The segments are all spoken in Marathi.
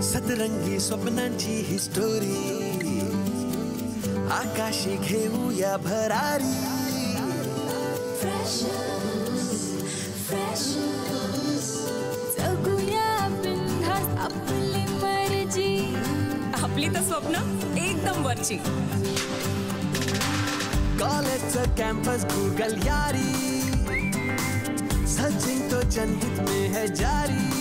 सतरंगी स्वप्नांची ही स्टोरी आकाशी घेऊया भरारी जगूया बिनधास्त आपली मर्जी आपली तर स्वप्न एकदम वरची कॉलेजचं कॅम्पस गूगल यारी सचिन तो जनहित में है जारी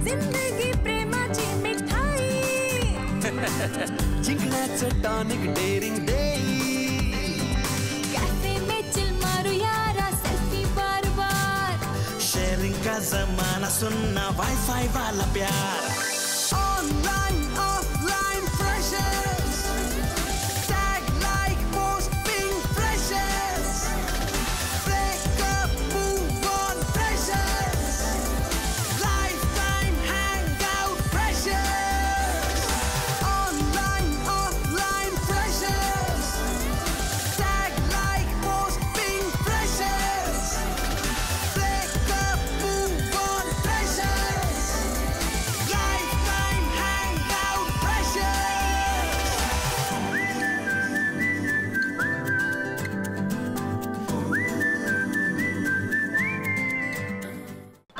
जिंदगी प्रेमाची मिठाई जिंकण्याचं टॉनिक डेरिंग देई कैफे में चिल मारू यारा सेल्फी बार बार शेयरिंग का जमाना सुनना वाईफाई वाला प्यार online offline freshers tag like post ping freshers breakup move on freshers life time hang out freshers online offline freshers tag like post ping freshers breakup move on freshers life time hang out freshers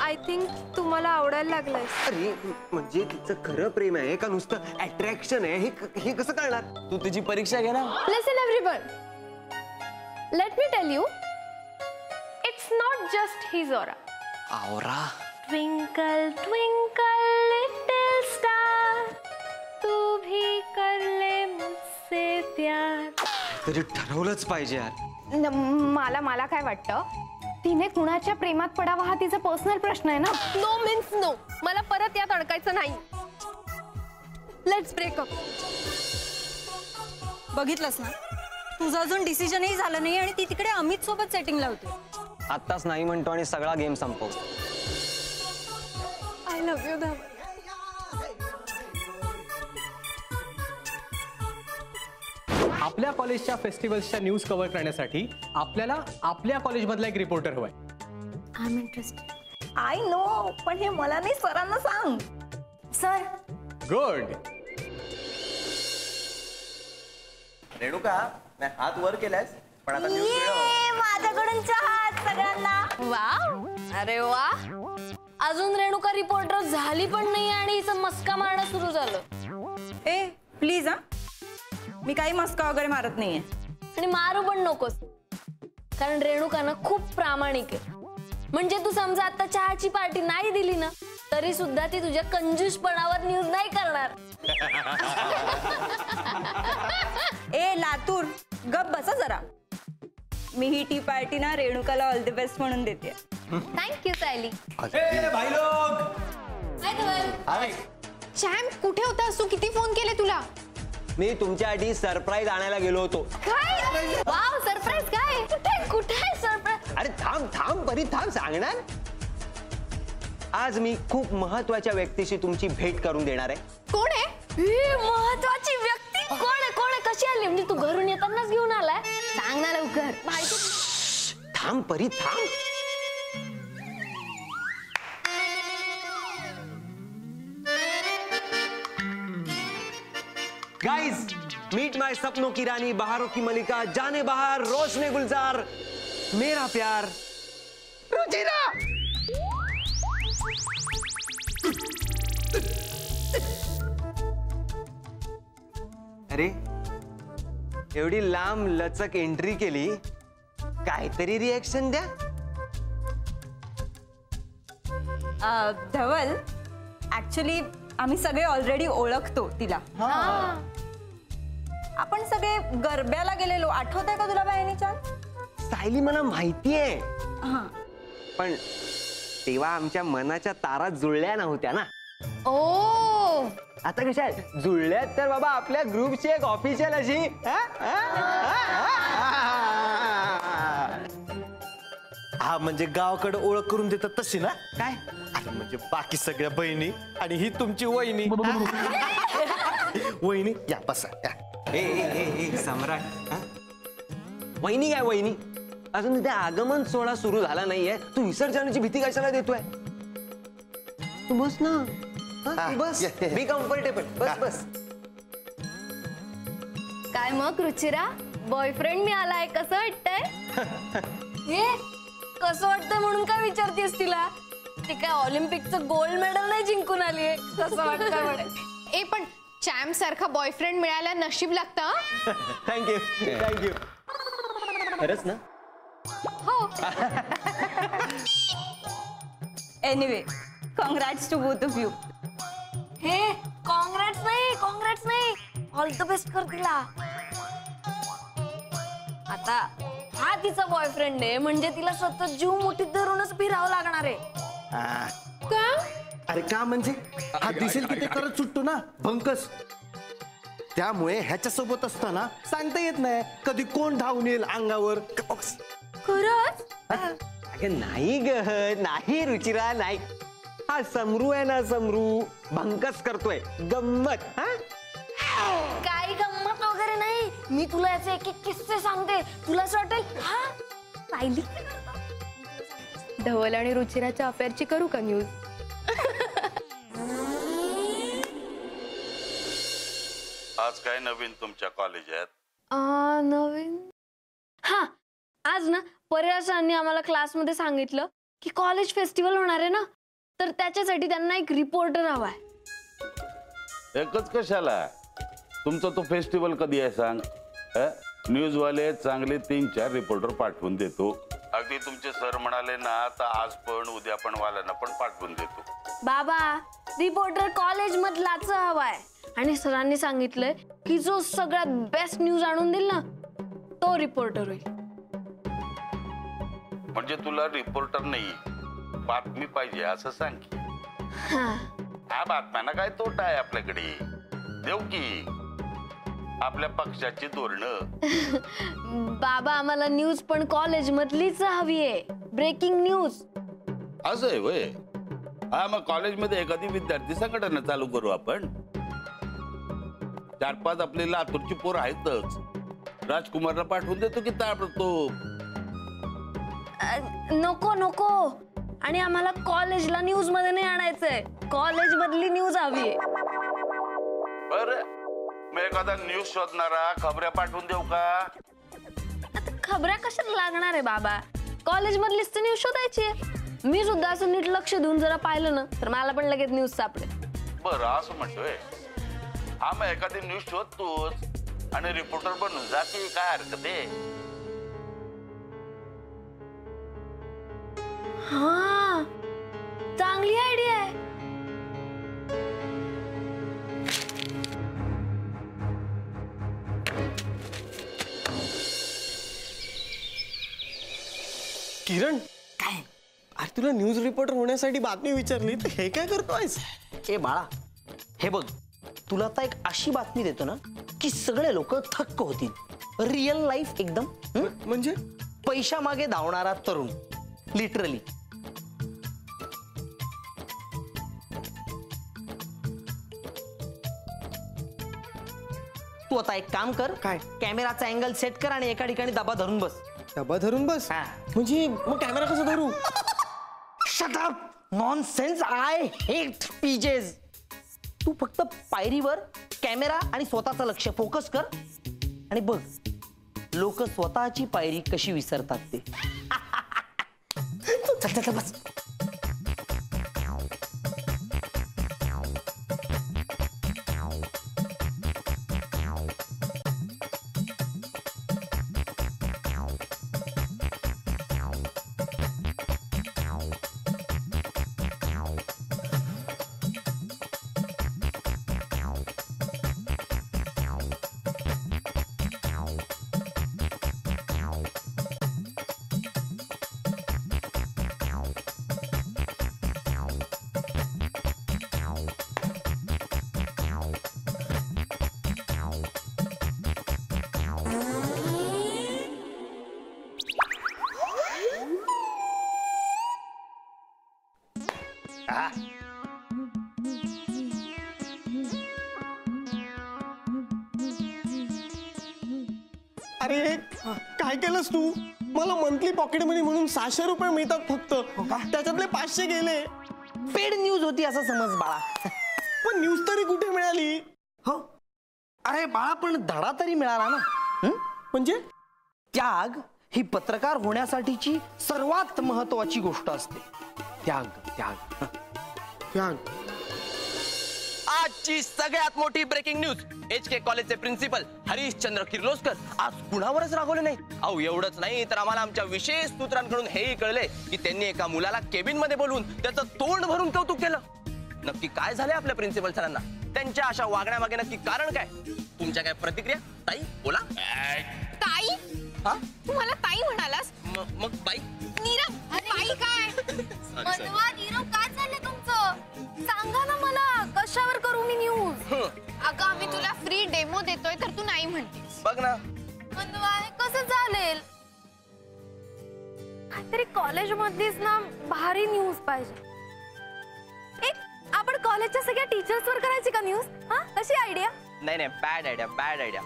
I think तुम्हाला आवडायला लागलंय. अरे म्हणजे तिचं खरं प्रेम आहे का नुसतं अट्रॅक्शन आहे हे कसं कळणार? तू तुझी परीक्षा घे ना. Listen everyone. Let me tell you. It's not just his aura. आवरा. Twinkle twinkle little star. तू भी कर ले मुझसे प्यार. तरी ठरवलंच पाहिजे यार. मला काय वाटतं तिने कुणाच्या प्रेमात पडावा हा तिचा पर्सनल प्रश्न आहे ना. No means no. मला परत यात अडकायचं नाही. Let's breakup. बघितलंस ना तुझा अजून डिसिजनही झालं नाही आणि ती तिकडे अमित सोबत सेटिंग लावते. आत्ताच नाही म्हणतो आणि सगळा गेम संपवतो. आय लव्ह यू धावल. आपल्या कॉलेजच्या फेस्टिवल्सच्या न्यूज कव्हर करण्यासाठी आपल्याला आपल्या कॉलेजमधला एक रिपोर्टर हवाय. I am interested. I know पण हे मला नाही सरांना सांग. Sir good. रेणुका मैं हात वर केलास पण आता माझ्याकडून चहा सगळ्यांना. वा अरे वा. अजून रेणुका रिपोर्टर झाली पण नाही आणि हिचं मस्का मारणं सुरू झालं. ए प्लीज हा मी काही मस्का वगैरे मारत नाहीये आणि मारू पण नकोस कारण रेणुका ना खूप प्रामाणिक आहे. म्हणजे तू समजा आता चहाची पार्टी नाही दिली ना तरी सुद्धा ती तुझ्या कंजूसपणावर न्यूज नाही करणार. ए लातूर गप बसा जरा. मी ही टी पार्टी ना रेणुकाला ऑल द बेस्ट म्हणून देते. थँक्यू सायली. भाई लोग. चॅम्प कुठे होतास तू? किती फोन केले तुला? मी तुमच्यासाठी सरप्राईज आणायला गेलो होतो. काय? वाव सरप्राईज काय? कुठे सरप्राईज? अरे थांब परी थांब सांगणार. आज मी खूप महत्वाच्या व्यक्तीशी तुमची भेट करून देणार आहे. कोण आहे? महत्वाची व्यक्ती कोण आहे? कशी आली? म्हणजे तू घरून येतानाच घेऊन आलाय? सांग ना लवकर. थांब परी थांब. गाइस मीट माय सपनों की रानी बहारों की मलिका जाने बहार रोशने गुलजार मेरा प्यार रुचिरा. अरे एवढी लांब लचक एंट्री केली काहीतरी रिएक्शन द्या. धवल ऍक्च्युली आम्ही सगळे ऑलरेडी ओळखतो तिला. आपण सगळे गरब्याला गेलेलो आठवत आहे का तुला बायनीच्या? सायली मला माहितीये पण तेव्हा आमच्या मनाच्या तारा जुळल्या नव्हत्या ना. ओ आता कशा जुळल्यात तर बाबा आपल्या ग्रुपची एक ऑफिशियल अशी. हा म्हणजे गावाकडे ओळख करून देतात तशी ना. काय अरे म्हणजे बाकी सगळ्या बहिणी आणि ही तुमची वहिनी. वहिनी या बसा या. सम्राट वहिनी काय वहिनी अजून तिथे आगमन सोहळा सुरू झाला नाहीये. तू विसर्जनाची भीती कशाला देतोय? तू बस ना. तू बस बी कम्फर्टेबल बस बस. काय मग रुचिरा, बॉयफ्रेंड मिळालाय, कसं वाटतंय? हे कसं वाटतंय म्हणून काय विचारतेस तिला? ती काय ऑलिम्पिकचं गोल्ड मेडल नाही जिंकून आलीये, कसं वाटतंय म्हणे. ए पण चॅम्प सारखा बॉयफ्रेंड मिळायला नशीब लागतं. Thank you thank you. खरंच ना? हो. Anyway, congrats to both of you. हे काँग्रेट्स नाही, ऑल द बेस्ट कर तिला. आता हा तिचा बॉयफ्रेंड आहे म्हणजे तिला सतत जीव मुठीत धरूनच फिरावं लागणार आहे. का? अरे का म्हणजे हा दिसेल की ते करत सुटतो ना भंकस. त्यामुळे ह्याच्या सोबत असताना सांगता येत नाही कधी कोण धावून येईल अंगावर. खरंच? अगं नाही ग, नाही रुचिरा नाही. हा समरू आहे ना, समरू भंकस करतोय गंमत. काही गंमत वगैरे नाही, मी तुला याचे एक एक किस्से सांगते, तुला असं वाटेल हा पाहिली. धवल आणि रुचिराच्या अफेअरची करू का न्यूज? आज काय नवीन तुमच्या कॉलेजात? नवीन हा, आज ना पर्यासांनी आम्हाला क्लासमध्ये सांगितलं की कॉलेज फेस्टिवल होणार आहे ना, तर त्याच्यासाठी त्यांना एक रिपोर्टर हवाय. एकच कशाला? तुमचा तो फेस्टिवल कधी आहे सांग? न्यूज वाले चांगले 3-4 रिपोर्टर पाठवून देतो. अगदी तुमचे सर म्हणाले ना तर आज पण उद्या पण वाल्यांना पण पाठवून देतो. बाबा, रिपोर्टर कॉलेज मधलाच हवाय आणि सरांनी सांगितलंय की जो सगळ्यात बेस्ट न्यूज आणून देईल ना तो रिपोर्टर होईल. म्हणजे तुला रिपोर्टर नाही, बातमी पाहिजे असं सांग की. हा बातम्यांना काय तोटा आहे आपल्याकडे? देऊ की आपल्या पक्षाची धोरणं. बाबा, आम्हाला न्यूज पण कॉलेज मधलीच हवी आहे, ब्रेकिंग न्यूज. असं आहे वय? हा, मग कॉलेजमध्ये एखादी विद्यार्थी संघटना चालू करू आपण. 4-5 आपली लातूरची पोर आहेतच. राजकुमारला पाठवून देतो की ताबडतोब. नको नको, आणि आम्हाला कॉलेजला न्यूज मध्ये नाही आणायचंय, कॉलेज मधली न्यूज हवी आहे. बरं, मग एखादा न्यूज शोधणारा खबऱ्या पाठवून देऊ का? आता खबऱ्या कशाला लागणार आहे बाबा, कॉलेज मधलीच तर न्यूज शोधायची आहे. मी सुद्धा असं नीट लक्ष देऊन जरा पाहिलं ना तर मला पण लगेच न्यूज सापडेल. बरं, असं म्हणतोय. हा, मग एखादी न्यूज शोधतोच आणि रिपोर्टर बनून जाते, काय हरकत आहे? हा, चांगली आयडिया आहे. किरण, काय अरे तुला न्यूज रिपोर्टर होण्यासाठी बातमी विचारली तर हे काय करतोयस? ए बाळा, हे बघ, तुला आता एक अशी बातमी देतो ना की सगळे लोक थक्क होतील. रिअल लाईफ एकदम. म्हणजे पैशा मागे धावणारा तरुण, लिटरली. तू आता एक काम कर, काय? कॅमेराचा अँगल सेट कर आणि एका ठिकाणी दबा धरून बस. डबा धरून बस? म्हणजे मग कॅमेरा कसा धरू? Shut up, nonsense. I hate PJs. तू फक्त पायरीवर कॅमेरा आणि स्वतःचं लक्ष फोकस कर आणि बघ लोक स्वतःची पायरी कशी विसरतात ते. चल चल बस. अरे काय केलंस तू? मला मंथली पॉकेट मनी म्हणून 600 रुपये मिळतात फक्त, त्याच्यातले 500 गेले. पेड न्यूज होती असं समज बाळा. न्यूज तरी कुठे मिळाली? हो अरे बाळा पण धडा तरी मिळाला ना. म्हणजे त्याग ही पत्रकार होण्यासाठीची सर्वात महत्वाची गोष्ट असते. त्याग त्याग त्याग. आजची सगळ्यात मोठी ब्रेकिंग न्यूज. HK कॉलेजचे प्रिन्सिपल हरिश्चंद्र किर्लोस्कर आज कुणावरच रागवले नाही. अहो एवढंच नाही तर आम्हाला आमच्या विशेष सूत्रांकडून हेही कळले की त्यांनी एका मुलाला केबिन मध्ये बोलवून त्याचं तोंड भरून कौतुक केलं. नक्की काय झालंय आपल्या प्रिन्सिपल सरांना? त्यांच्या अशा वागण्यामागे नक्की कारण काय? तुमच्या काय प्रतिक्रिया? ताई बोला. ताई? हा तू मला ताई म्हणालास? मग बाई? नीरव ताई काय? मनवा नीरव काय चाललंय तुमचं? सांगा ना मला कशावर करू मी न्यूज? अगं आम्ही तुला फ्री डेमो देतोय तर तू नाही म्हणतेस. बघ ना. मनवा हे कसं चालेल? काहीतरी कॉलेज मधलीच ना भारी न्यूज पाहिजे. एक आपण कॉलेजच्या सगळ्या टीचर्स वर करायची का न्यूज? हा कशी आयडिया? नाही बॅड आयडिया बॅड आयडिया.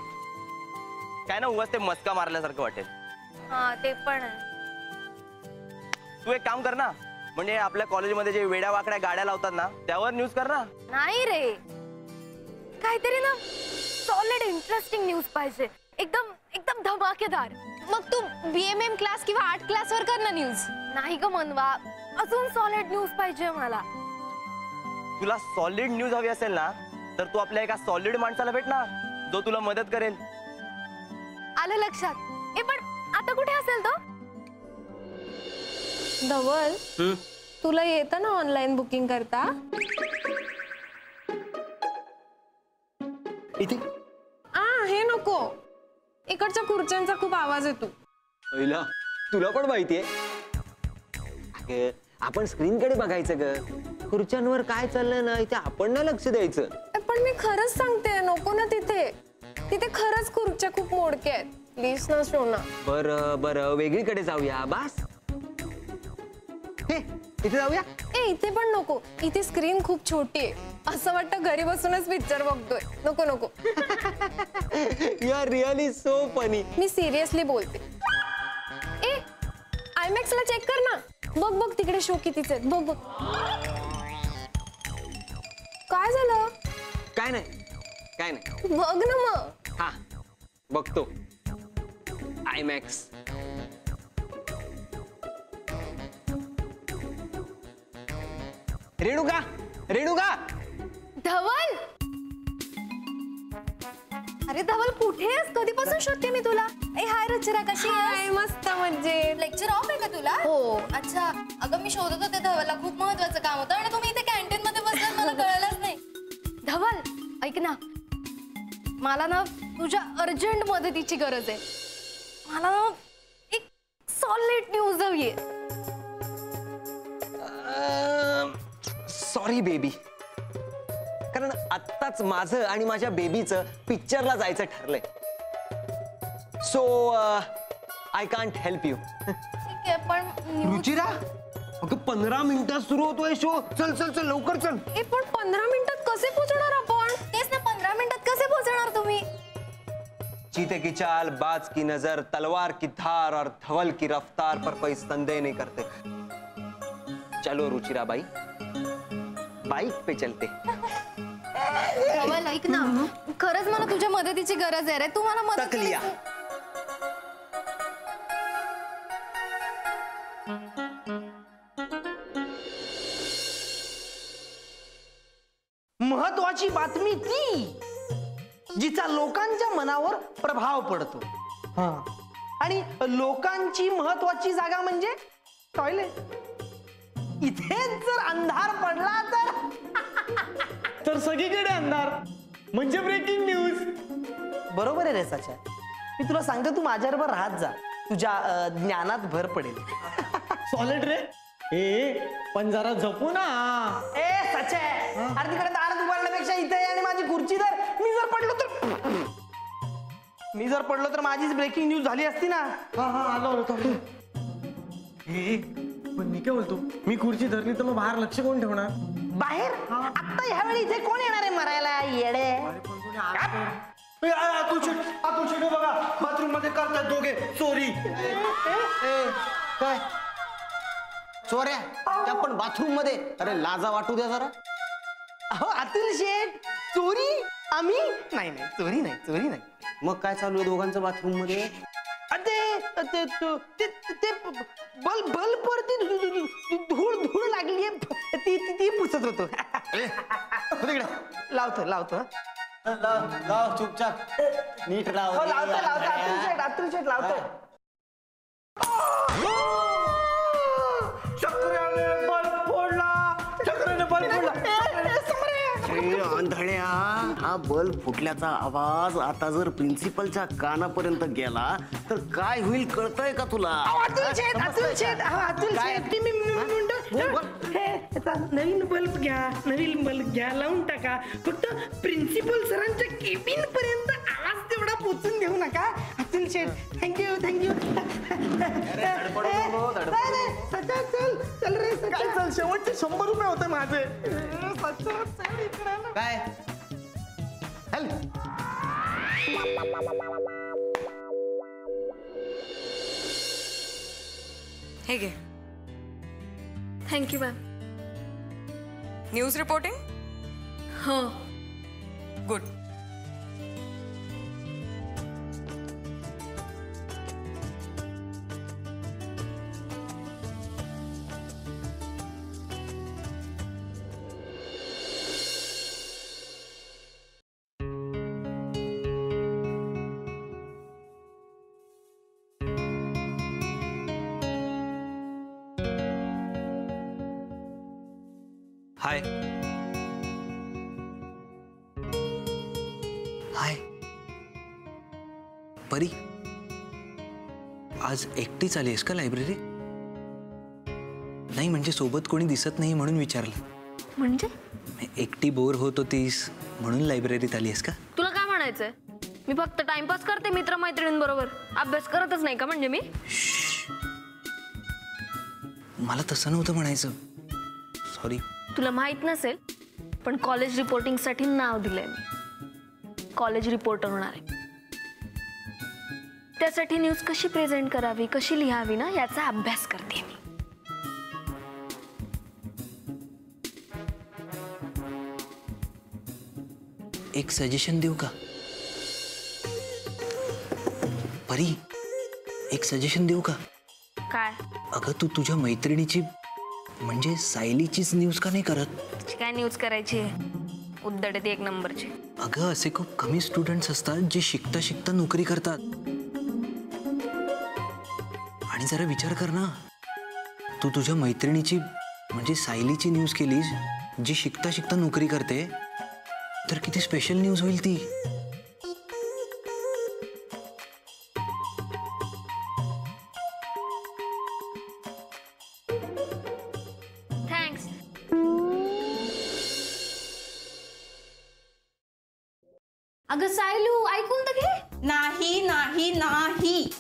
काय ना उगाच ते मस्का मारल्यासारखं वाटेल. हा ते पण आहे. तू एक काम कर ना, म्हणजे आपल्या कॉलेजमध्ये जे वेड्या वाकड्या गाड्या लावतात ना त्यावर न्यूज कर ना. नाही रे, काहीतरी ना सॉलिड इंटरेस्टिंग न्यूज पाहिजे. एकदम एकदम धमाकेदार. मग तू BMM क्लास किंवा आर्ट क्लास वर कर ना न्यूज. नाही ग मनवा, अजून सॉलिड न्यूज पाहिजे मला. तुला सॉलिड न्यूज हवी असेल ना तर तू आपल्या एका सॉलिड माणसाला भेट ना जो तुला मदत करेल. आलं लक्षात. ए पण आता कुठे असेल तो? धवल तुला येतं ना ऑनलाईन बुकिंग करता? इथे हे नको, इकडच्या खुर्च्यांचा खूप आवाज येतो. पहिला तुला पण माहितीये आपण स्क्रीन कडे बघायचं ग. खुर्च्यांवर काय चाललंय ना इथे आपण ना लक्ष द्यायचं. पण मी खरंच सांगते नको ना तिथे. तिथे खरंच खुर्च्या खूप मोडके आहेत. प्लीज ना सोना. बरं बरं वेगळीकडे जाऊया. बास इथे जाऊया. इथे पण नको, इथे स्क्रीन खूप छोटी आहे. असं वाटतं घरी बसूनच पिक्चर बघतोय. नको नको. You are really so funny. मी सिरियसली बोलते. IMAX ला चेक कर ना. बघ बघ तिकडे शो कितीचे आहेत. बघ बघ. काय झालं? काय नाही बघ ना मग. हा बघतो. IMAX. रेणुका रेणुका. धवल, अरे धवल कुठे आहेस? कधीपासून शोधते मी तुला. ए हाय रुचिरा, कशी आहेस? मस्त म्हणजे. लेक्चर ऑफ आहे का तुला? हो. अच्छा. अगं मी शोधत होते धवलला, खूप महत्वाचं काम होतं आणि तुम्ही इथे कॅन्टीन मध्ये बसलात मला कळलंच नाही. धवल ऐक ना, मला ना तुझ्या अर्जंट मदतीची गरज आहे. मला ना एक सॉलिड न्यूज हवी आहे. सॉरी बेबी, कारण आत्ताच माझं आणि माझ्या बेबीचं पिक्चरला जायचं ठरलंय. So I can't help you. ठीक आहे पण रुचिरा, अगं 15 मिनिटात सुरू होतोय शो. चल चल चल लवकर चल. पण 15 मिनिटात कसे पोहोचणार आपण? तेच ना, 15 मिनिटात कसे पोहोचणार तुम्ही? चीते की चाल, बाज की नजर, तलवार की धार और धवल की रफ्तार पर कोई संदेह नहीं करते. चलो रुचिरा बाई, बाइक पे चलते. धवल ऐक ना, खरंच मला तुझ्या मदतीची गरज आहे रे. तू मला मदत तक लिया. महत्वाची बातमी ती जिचा लोकांच्या मनावर प्रभाव पडतो. आणि लोकांची महत्वाची जागा म्हणजे टॉयलेट. इथेच जर अंधार पडला तर सगळीकडे अंधार म्हणजे ब्रेकिंग न्यूज. बरोबर आहे रे सच्या. मी तुला सांगते, तू माझ्याबरोबर राहत जा, तुझ्या ज्ञानात भर पडेल. सॉलिड रे. पण जरा जपू ना. सच्या, अरे तिकडे दारात उभारण्यापेक्षा इथे आणि माझी खुर्ची धर. मी जर पडलो तर माझीच ब्रेकिंग न्यूज झाली असती ना. आलो होतो. पण मी काय बोलतो, मी खुर्ची धरली तर मग बाहेर लक्ष कोण ठेवणार? बाहेर आता ह्यावेळी इथे कोण येणार आहे मरायला येडे? बघा बाथरूम मध्ये करतात दोघे चोरी. काय चोऱ्या त्या पण बाथरूम मध्ये? अरे लाजा वाटू द्या जरा. अहो अतुल शेठ, चोरी? आम्ही नाही नाही, चोरी नाही, चोरी नाही. मग काय चालू आहे दोघांचं बाथरूम मध्ये? ते बल्ब वरती धूळ लागली ती पुसत होतो. लावतो लाव चुपचाप नीट लाव. अतुल शेठ लावतो. चक्राने बल्ब फोडला. आंधळ्या, हा बल्ब फुटल्याचा आवाज आता जर प्रिन्सिपलच्या कानापर्यंत गेला तर काय होईल कळतंय का तुला? अतुल शेठ, नवीन बल्ब घ्या, लावून टाका. फक्त प्रिन्सिपल सरांच्या केबिन पर्यंत आवाज तेवढा पोचून देऊ नका. अतुल शेठ, थँक्यू. चल रे, चल. शेवटचे 100 रुपये होते माझे. काय हे घे. Thank you ma'am. News reporting. हो. गुड. हाय हाय परी, आज एकटीच आलीस का लायब्ररी? नाही म्हणजे सोबत कोणी दिसत नाही म्हणून विचारलं. म्हणजे एकटी बोर होत होतीस म्हणून लायब्ररीत आलीस का? तुला काय म्हणायचंय? मी फक्त टाइमपास करते मित्रमैत्रिणींबरोबर, अभ्यास करतच नाही का म्हणजे मी? मला तसं नव्हतं म्हणायचं, सॉरी. तुला माहित नसेल पण कॉलेज रिपोर्टिंग साठी नाव दिलंय मी. कॉलेज रिपोर्टर होणार आहे. त्यासाठी न्यूज कशी प्रेझेंट करावी, कशी लिहावी ना, याचा अभ्यास करते मी. एक सजेशन देऊ का परी? एक सजेशन देऊ का? काय? अगं तू तुझ्या मैत्रिणीची म्हणजे सायलीचीच न्यूज का नाही करत? काय न्यूज करायची? उद्धट एक नंबरची. अगं असे खूप कमी स्टुडंट्स असतात जे शिकता शिकता नोकरी करतात. आणि जरा विचार कर ना, तू तुझ्या मैत्रिणीची म्हणजे सायलीची न्यूज केलीस जी शिकता शिकता नोकरी करते, तर किती स्पेशल न्यूज होईल ती. थँक्स. अगं सायलू, ऐकून तर घे. नाही नाही नाही.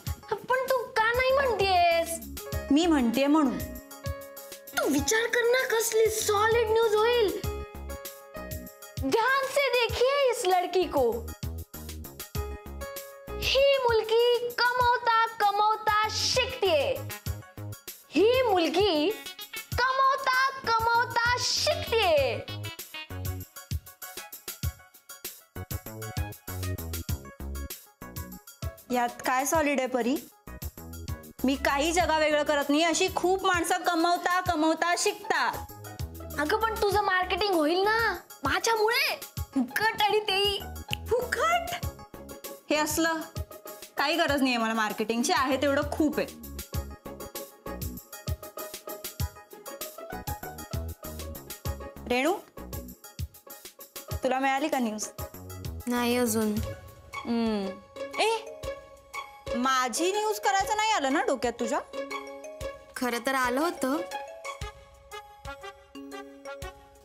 पण तू का नाही म्हणतेस? मी म्हणते म्हणून. तू विचार कर ना, कसली सॉलिड न्यूज होईल. ध्यान से देखिए इस लड़की को. ही मुलगी कमवता कमवता शिकतीये. ही मुलगी कमवता कमवता शिकतीये. यात काय सॉलिड आहे परी? मी काही जगा वेगळं करत नाही. अशी खूप माणसं कमवता कमवता शिकतात. अगं पण तुझं मार्केटिंग होईल ना माझ्यामुळे. फुकट आणि तेही फुकट. हे असलं काही गरज नाहीये मला मार्केटिंगची. आहे तेवढं खूप आहे. रेणू, तुला मिळाली का न्यूज? नाही अजून. माझी न्यूज करायचं नाही आलं ना डोक्यात तुझ्या? खरं तर आलं होतं,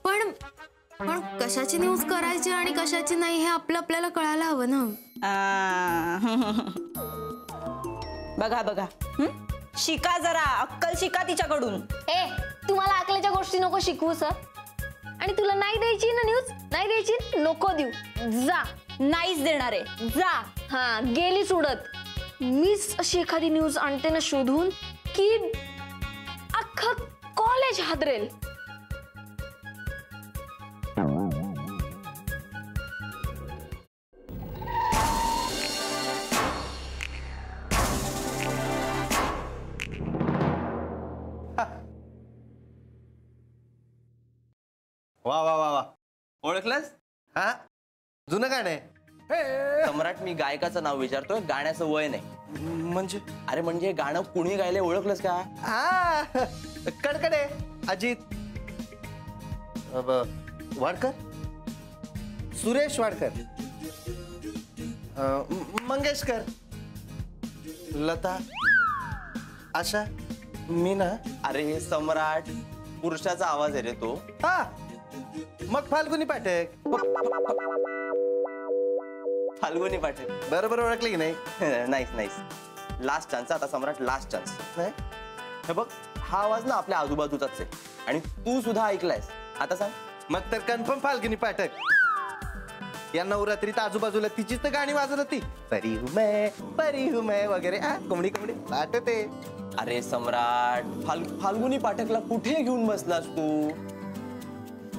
पण पण कशाची न्यूज करायची आणि कशाची नाही हे आपल्याला कळायला हवं ना. बघा बघा, शिका जरा, अक्कल शिका तिच्याकडून. तुम्हाला अकलेच्या गोष्टी नको शिकवू सर. आणि तुला नाही द्यायची ना न्यूज, नाही द्यायची, नको देऊ. जा. नाहीच देणार आहे, जा. हा, गेली सुडत. मीच अशी एखादी न्यूज आणते ना शोधून की अख्खं कॉलेज हादरेल. हा जुनं गाणं आहे. सम्राट मी गायकाचं नाव विचारतोय, गाण्याचं वय नाही. म्हणजे अरे म्हणजे गाणं कुणी गायले ओळखलंस का? हा कडकडे अजित वाडकर, सुरेश वाडकर, मंगेशकर, लता, आशा, मीना. अरे सम्राट, पुरुषाचा आवाज आहे रे तो. हा मग फाल्गुनी पाठक. फाल्गुनी पाटील. बरोबर ओळखली की नाही? Nice nice. लास्ट चान्स आता सम्राट, लास्ट चान्स. नाही हे बघ, हा आवाज ना आपल्या आजूबाजूचाच आहे आणि तू सुद्धा ऐकलायस. आता सांग. मग तर कन्फर्म फाल्गुनी पाठक. या नवरात्रीत आजूबाजूला तिचीच तर गाणी वाजत होती, परी हूं मैं वगैरे. कोंबडी कोंबडी आठवते. अरे सम्राट, फाल्गुनी पाठकला कुठे घेऊन बसलास तू?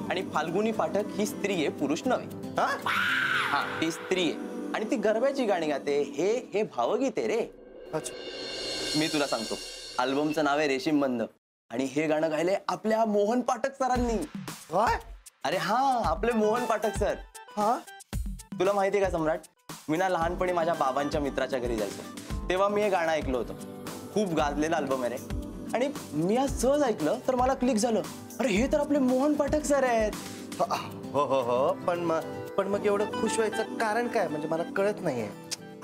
आणि फाल्गुनी पाठक ही स्त्री आहे, पुरुष नव्हे. हा ती स्त्री आहे आणि ती गरब्याची गाणी गाते. हे भावगीत आहे रे. मी तुला सांगतो, अल्बमचं नाव आहे रेशीम बंध आणि हे गाणं गायले आपल्या मोहन पाठक सरांनी. अरे हा, आपले मोहन पाठक सर. हा तुला माहितीये का सम्राट, मी ना लहानपणी माझ्या बाबांच्या मित्राच्या घरी जायचो, तेव्हा मी हे गाणं ऐकलं होतं. खूप गाजलेलं अल्बम आहे रे. आणि मी आज सहज ऐकलं तर मला क्लिक झालं, अरे हे तर आपले मोहन पाठक सर आहेत. हो हो हो. पण मग एवढं खुश व्हायचं कारण काय, म्हणजे मला कळत नाहीये.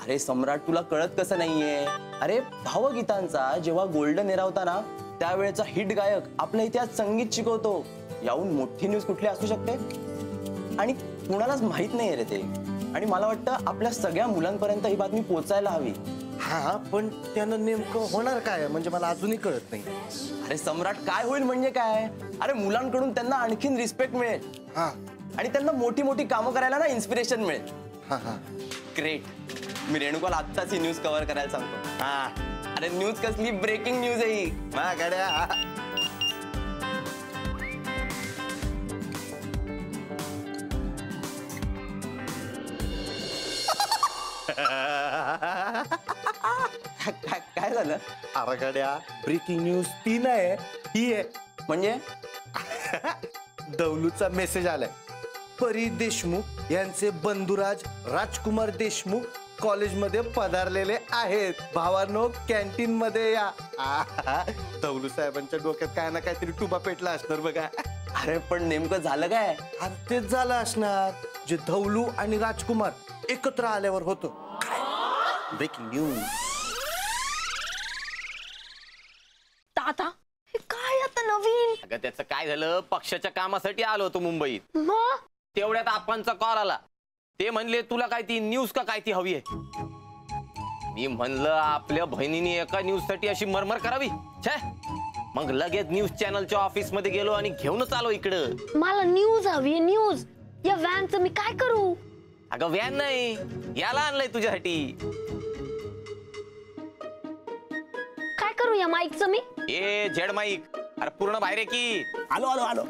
अरे सम्राट, तुला कळत कसं नाहीये? अरे भावगीतांचा जेव्हा गोल्डन एरा होता ना, त्यावेळेचा हिट गायक आपल्या इतिहास संगीत शिकवतो. याहून मोठी न्यूज कुठली असू शकते? आणि कुणालाच माहित नाहीये रे ते. आणि मला वाटतं आपल्या सगळ्या मुलांपर्यंत ही बातमी पोहोचायला हवी. हा पण त्यानं नेमकं होणार काय, म्हणजे मला अजूनही कळत नाही. अरे सम्राट, काय होईल म्हणजे काय? अरे मुलांकडून त्यांना आणखीन रिस्पेक्ट मिळेल. हा आणि त्यांना मोठी मोठी कामं करायला ना इन्स्पिरेशन मिळेल. हा हा ग्रेट. मी रेणुकाला आत्ताच ही न्यूज कव्हर करायला सांगतो. हा अरे न्यूज कसली, ब्रेकिंग न्यूज आहे ही. गाड्या. काय झालं? अरे गाड्या, ब्रेकिंग न्यूज ती नाही, ही आहे. म्हणजे दौलूचा मेसेज आलाय. परी देशमुख यांचे बंधुराज राजकुमार देशमुख कॉलेजमध्ये पधारलेले आहेत. भावांनो, कॅन्टीन मध्ये या. दौलू साहेबांच्या डोक्यात काय ना काहीतरी टुबा पेटला असणार बघा. अरे पण नेमकं झालं काय? अरे तेच झालं असणार जे धौलू आणि राजकुमार एकत्र आल्यावर होतं. Breaking news. ताता, हे काय आता नवीन? अगं त्याचं काय झालं, पक्षाच्या कामासाठी आलो होतो मुंबईत. मग तेवढ्यात आपणचा कॉल आला. ते म्हणले तुला काय ती न्यूज का काय ती हवी आहे. मी म्हणलं आपल्या बहिणीने एका न्यूज साठी अशी मरमर करावी. छे. मग लगेच न्यूज चॅनलच्या ऑफिस मध्ये गेलो आणि घेऊनच आलो इकडं. मला न्यूज हवी, न्यूज. या व्हॅनचं मी काय करू? अगं व्हॅन नाही, याला आणलंय तुझ्यासाठी. काय करू या माईकचं मी? ए झेड माईक, अरे पूर्ण बाहेर आहे की. आलो आलो आलो.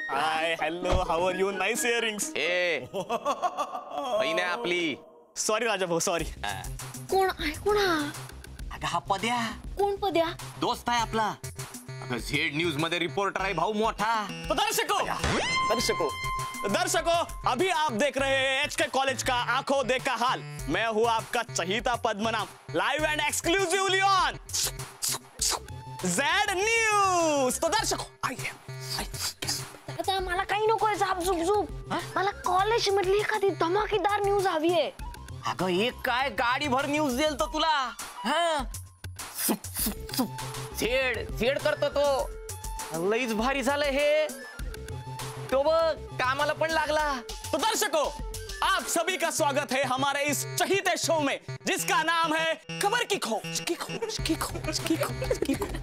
Hi, hello, how are you? Nice earrings. ए बहीण आहे आपली. सॉरी राजा भाऊ, सॉरी. कोण आहे? कोण हा? अगं हा पद्या. कोण पद्या? दोस्त आहे आपला. अगं झेड न्यूज मध्ये रिपोर्टर आहे भाऊ मोठा. तो दर्शकों, अभी आप देख रहे हैं एचके कॉलेज का आंखों देखा हाल. मैं हूँ आपका चहीता Padmanabh, live and exclusively on Z news. तो दर्शकों, आइए. आता मला काही नकोय झाप झुप झुप. मला कॉलेज मधली एखादी धमाकेदार न्यूज हवी आहे. अगं एक काय गाडी भर न्यूज देईल तो तुला. हा झेड करतो तो. लईच भारी झालं हे. तो बघ कामाला पण लागला. तो दर्शकों, आप सभी का स्वागत है हमारे इस चहीते शो में जिसका नाम है खबर की खोज की खोज की खोज की खोज की खोज.